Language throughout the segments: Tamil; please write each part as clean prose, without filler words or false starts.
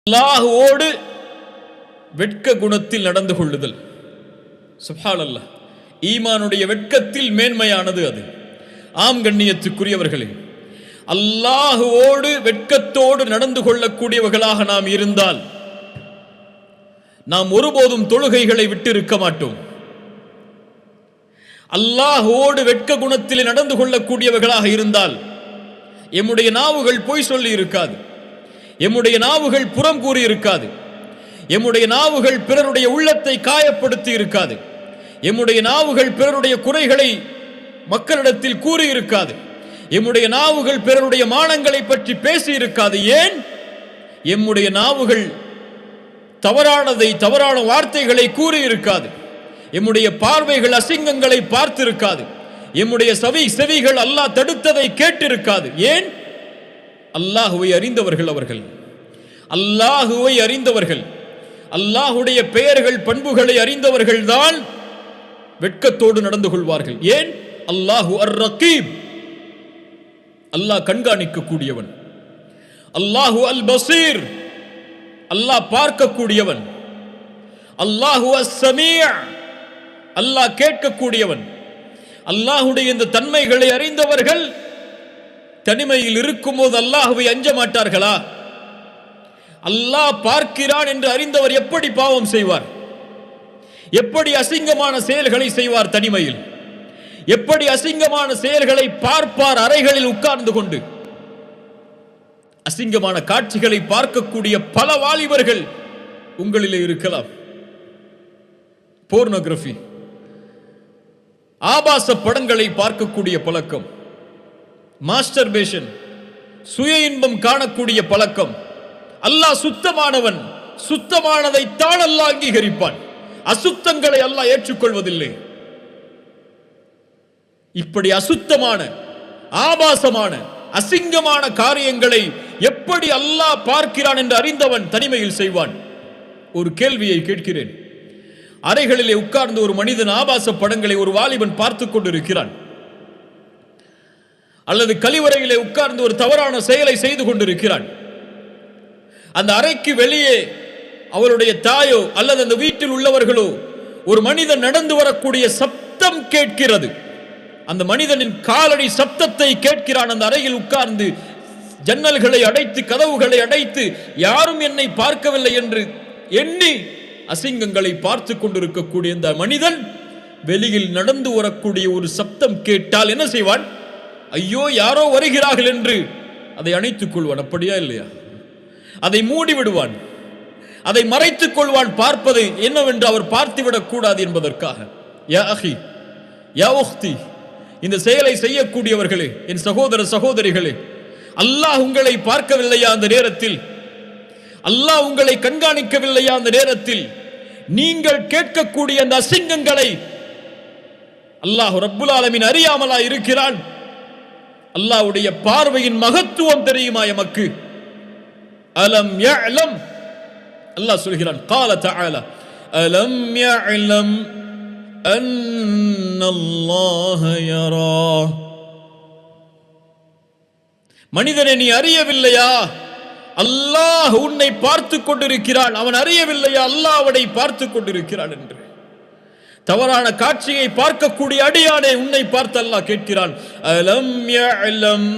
அல்லாஹ்வோடு வெட்க குணத்தில் நடந்து கொள்ளுதல். சுப்ஹானல்லாஹ், ஈமானுடைய வெட்கத்தில் மேன்மையானது அது. ஆம் கண்ணியத்துக்குரியவர்களே, அல்லாஹ்வோடு வெட்கத்தோடு நடந்து கொள்ளக்கூடியவர்களாக நாம் இருந்தால் நாம் ஒருபோதும் தொழுகைகளை விட்டு இருக்க மாட்டோம். அல்லாஹ்வோடு வெட்க குணத்தில் நடந்து கொள்ளக்கூடியவர்களாக இருந்தால் எம்முடைய நாவுகள் பொய் சொல்லி இருக்காது, எம்முடைய நாவுகள் புறம் கூறி இருக்காது, எம்முடைய நாவுகள் பிறருடைய உள்ளத்தை காயப்படுத்தி இருக்காது, எம்முடைய நாவுகள் பிறருடைய குறைகளை மக்களிடத்தில் கூறி இருக்காது, எம்முடைய நாவுகள் பிறருடைய மானங்களை பற்றி பேசி இருக்காது. ஏன்? எம்முடைய நாவுகள் தவறான வார்த்தைகளை கூறி இருக்காது, எம்முடைய பார்வைகள் அசிங்கங்களை பார்த்திருக்காது, எம்முடைய செவிகள் அல்லாஹ் தடுத்ததை கேட்டிருக்காது. ஏன்? அல்லாஹுவை அறிந்தவர்கள் அவர்கள், அல்லாஹுவை அறிந்தவர்கள், அல்லாஹுடைய பெயர்கள் பண்புகளை அறிந்தவர்கள் தான் வெட்கத்தோடு நடந்து கொள்வார்கள். ஏன்? அல்லாஹு அர் ரகீப், அல்லாஹ் கண்காணிக்க கூடியவன். அல்லாஹு அல் பசீர், அல்லாஹ் பார்க்கக்கூடியவன். அல்லாஹு அஸ் சமீஅ், அல்லாஹ் கேட்கக்கூடியவன். அல்லாஹுடைய இந்த தன்மைகளை அறிந்தவர்கள் தனிமையில் இருக்கும்போது அல்லாஹுவை அஞ்ச மாட்டார்களா? அல்லாஹ் பார்க்கிறான் என்று அறிந்தவர் எப்படி பாவம் செய்வார்? எப்படி அசிங்கமான செயல்களை செய்வார்? தனிமையில் எப்படி அசிங்கமான செயல்களை பார்ப்பார்? அறைகளில் உட்கார்ந்து கொண்டு அசிங்கமான காட்சிகளை பார்க்கக்கூடிய பல வாலிபர்கள் உங்களிலே இருக்கலாம். போர்னோகிராஃபி, ஆபாச படங்களை பார்க்கக்கூடிய பழக்கம், மாஸ்டர்பேஷன், சுய இன்பம் காணக்கூடிய பழக்கம். அல்லாஹ் சுத்தமானவன், சுத்தமானதை தான் அல்லாஹ் அங்கீகரிப்பான், அசுத்தங்களை அல்லாஹ் ஏற்றுக்கொள்வதில்லை. இப்படி அசுத்தமான, ஆபாசமான, அசிங்கமான காரியங்களை எப்படி அல்லாஹ் பார்க்கிறான் என்று அறிந்தவன் தனிமையில் செய்வான்? ஒரு கேள்வியை கேட்கிறேன். அறைகளிலே உட்கார்ந்து ஒரு மனிதன் ஆபாச படங்களை ஒரு வாலிபன் பார்த்து கொண்டிருக்கிறான், அல்லது கழிவறையிலே உட்கார்ந்து ஒரு தவறான செயலை செய்து கொண்டிருக்கிறான். அந்த அறைக்கு வெளியே அவருடைய தாயோ அல்லது அந்த வீட்டில் உள்ளவர்களோ ஒரு மனிதன் நடந்து வரக்கூடிய சப்தம் கேட்கிறது. அந்த மனிதனின் காலடி சப்தத்தை கேட்கிறான். அந்த அறையில் உட்கார்ந்து ஜன்னல்களை அடைத்து கதவுகளை அடைத்து யாரும் என்னை பார்க்கவில்லை என்று எண்ணி அசிங்கங்களை பார்த்து கொண்டிருக்கக்கூடிய இந்த மனிதன் வெளியில் நடந்து வரக்கூடிய ஒரு சப்தம் கேட்டால் என்ன செய்வான்? ஐயோ, யாரோ வருகிறார்கள் என்று அதை அணைத்துக் கொள்வான். அப்படியா இல்லையா? அதை மூடி விடுவான், அதை மறைத்துக் கொள்வான். பார்ப்பது என்னவென்று அவர் பார்த்துவிடக் கூடாது என்பதற்காக. யா அஹி, யா உக்தி, இந்த செயலை செய்யக்கூடியவர்களே, என் சகோதர சகோதரிகளே, அல்லாஹ் உங்களை பார்க்கவில்லையா? அந்த நேரத்தில் அல்லாஹ் உங்களை கண்காணிக்கவில்லையா? அந்த நேரத்தில் நீங்கள் கேட்கக்கூடிய அந்த அசிங்கங்களை அல்லாஹ் ரப்புல் ஆலமீன் அறியாமலா இருக்கிறான்? அல்லாஹ்வுடைய பார்வையின் மகத்துவம் தெரியுமா எமக்கு? அலம் யஅலம், அல்லாஹ் சொல்கிறான், قال تعالى அலம் யஅலம் அன்னல்லாஹ யரா. மனிதனே, நீ அறியவில்லையா? அல்லாஹ் உன்னை பார்த்து கொண்டிருக்கிறான். அவன் அறியவில்லையா அல்லாஹ் அவனை பார்த்து கொண்டிருக்கிறான் என்று? தவறான காட்சியை பார்க்கக்கூடிய அடியானே, உன்னை பார்த்து அல்லாஹ் கேட்கிறான். அலம் யஅலம்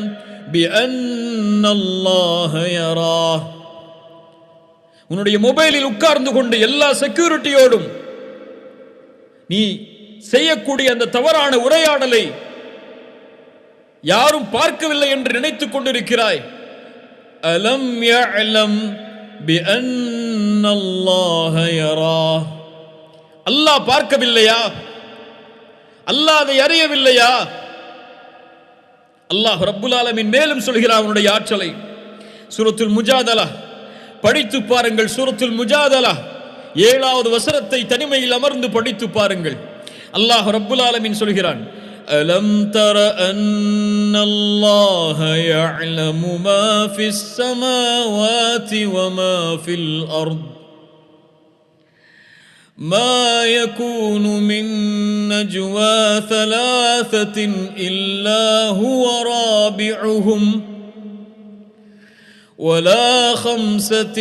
பிஅன்னல்லாஹ யரா. உன்னுடைய மொபைலில் உட்கார்ந்து கொண்டு எல்லா செக்யூரிட்டியோடும் நீ செய்யக்கூடிய அந்த தவறான உரையாடலை யாரும் பார்க்கவில்லை என்று நினைத்துக் கொண்டிருக்கிறாய். அலம் யஅலம் பிஅன்னல்லாஹ யரா. அல்லாஹ் பார்க்கவில்லையா? அல்லாஹ் அதை அறியவில்லையா? அல்லாஹ் ரப்புல் ஆலமீன் மேலும் சொல்கிறான் அவனுடைய ஆற்றலை. சூரத்துல் முஜாதலா படித்து பாருங்கள். சூரத்துல் முஜாதலா 7வது வசனத்தை தனிமையில் அமர்ந்து படித்து பாருங்கள். அல்லாஹ் ரப்புல் ஆலமீன் சொல்கிறான், அலம் தர அன்னல்லாஹ யஅலமு மா ஃபிஸ் ஸமாவாதி வ மா ஃபில் அர்த் மா யகூனு மின் நஜ்வா ثلاثة இல்லா ஹுவ ராபிஉஹும் ولا خمسة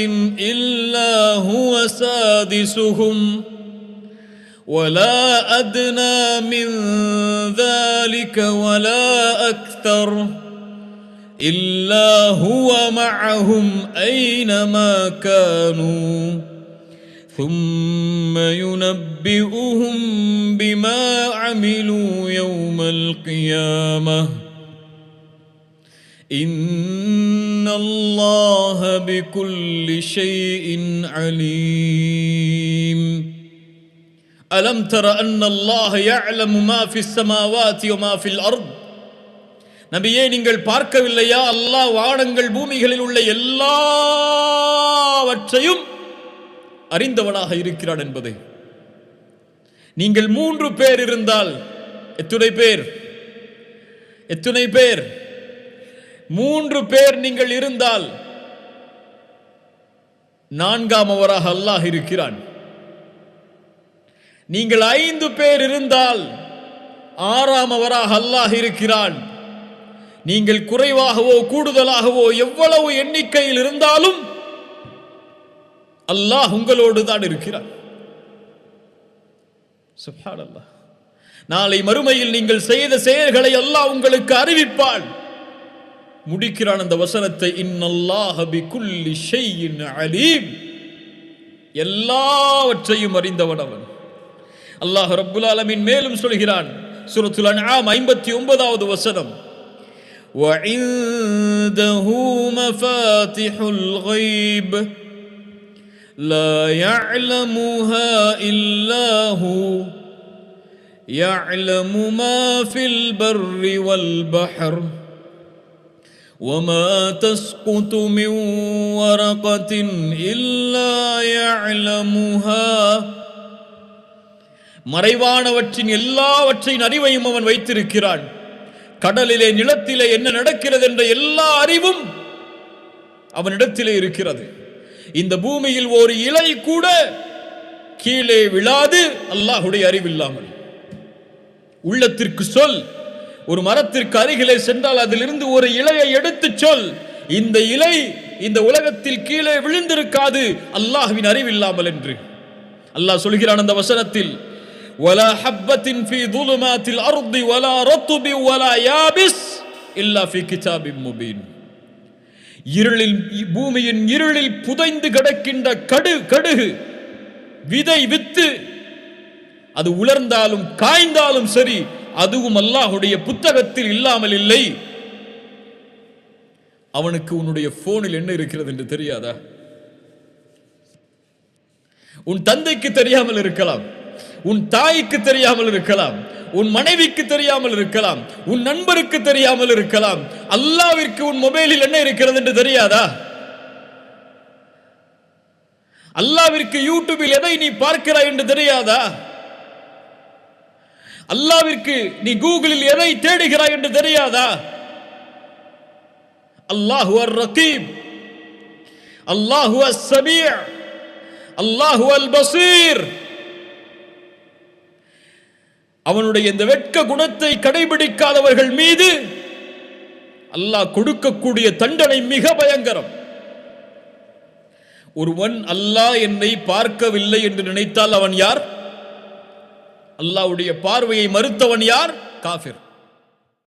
إلا هو سادسهم ولا أدنى من ذلك ولا أكثر إلا هو معهم أينما كانوا ثم ينبئهم بما عملوا يوم القيامة إن الله بكل شيء عليم ألم تر أن الله يعلم ما في السماوات وما في الأرض நபியே, நீங்கள் பார்க்கவில்லையா, அல்லாஹ் வானங்கள் பூமிகளில் உள்ள எல்லாவற்றையும் அறிந்தவனாக இருக்கிறான் என்பதை. நீங்கள் 3 பேர் இருந்தால் எத்தனை பேர்? 3 பேர் நீங்கள் இருந்தால் 4ஆமவராக அல்லாஹ் இருக்கிறான். நீங்கள் 5 பேர் இருந்தால் 6ஆமவராக அல்லாஹ் இருக்கிறான். நீங்கள் குறைவாகவோ கூடுதலாகவோ எவ்வளவு எண்ணிக்கையில் இருந்தாலும் அல்லாஹ் உங்களோடு தான் இருக்கிறார். சுப்ஹானல்லாஹ். நாளை மறுமையில் நீங்கள் செய்த செயல்களை அல்லாஹ் உங்களுக்கு அறிவிப்பான். முடிக்கிறான் அந்த வசனத்தை, இன்னல்லாஹ பிகுல்லி ஷைஇன் அலீம். எல்லாவற்றையும் அறிந்தவன் அவன். அல்லாஹ் ரப்புல் ஆலமீன் மேலும் சொல்கிறான், சூரத்துல் அன்ஆம் 59வது வசனம், وعنده مفاتح الغيب لا يعلمها إلا هو يعلم ما في البر والبحر وما تسقط من ورقة إلا يعلمها. மறைவானவற்றின் எல்லாவற்றின் அறிவையும் அவன் வைத்திருக்கிறான். கடலிலே நிலத்திலே என்ன நடக்கிறது என்ற எல்லா அறிவும் அவனிடத்திலே இருக்கிறது. இந்த பூமியில் ஒரு இலை கூட கீழே விழாது அல்லாஹ்வுடைய அறிவில்லாமல். உள்ளத்திற்கு சொல், ஒரு மரத்திற்கு அருகிலே சென்றால் அதிலிருந்து ஒரு இலையை எடுத்து சொல், இந்த இலை இந்த உலகத்தில் கீழே விழுந்திருக்காது அல்லாஹ்வின் அறிவில்லாமல் என்று. அல்லாஹ் சொல்கிறான் அந்த வசனத்தில், ولا حبة في ظلمات الأرض ولا رطب ولا يابس إلا في كتاب مبين. இருளில், பூமியின் இருளில் புதைந்து கிடக்கின்ற கடுகு விதை வித்து அது உலர்ந்தாலும் காய்ந்தாலும் சரி, அதுவும் அல்லாஹ்வுடைய புத்தகத்தில் இல்லாமல் இல்லை. அவனுக்கு உன்னுடைய போனில் என்ன இருக்கிறது என்று தெரியாதா? உன் தந்தைக்கு தெரியாமல் இருக்கலாம், உன் தாய்க்கு தெரியாமல் இருக்கலாம், உன் மனைவிக்கு தெரியாமல் இருக்கலாம், உன் நண்பருக்கு தெரியாமல் இருக்கலாம். அல்லாஹ்விற்கு உன் மொபைலில் என்ன இருக்கிறது என்று தெரியாதா? அல்லாஹ்விற்கு யூடியூபில் எதை நீ பார்க்கிறாய் என்று தெரியாதா? அல்லாஹ்விற்கு நீ கூகுளில் எதை தேடுகிறாய் என்று தெரியாதா? அல்லாஹு அர் ரகீப், அல்லாஹு அஸ் ஸமீ', அல்லாஹு அல் பஸீர். அவனுடைய இந்த வெட்க குணத்தை கடைபிடிக்காதவர்கள் மீது அல்லாஹ் கொடுக்கக்கூடிய தண்டனை மிக பயங்கரம். ஒருவன் அல்லாஹ் என்னை பார்க்கவில்லை என்று நினைத்தால் அவன் யார்? அல்லாஹ்வுடைய பார்வையை மறுத்தவன் யார்? காஃபிர்.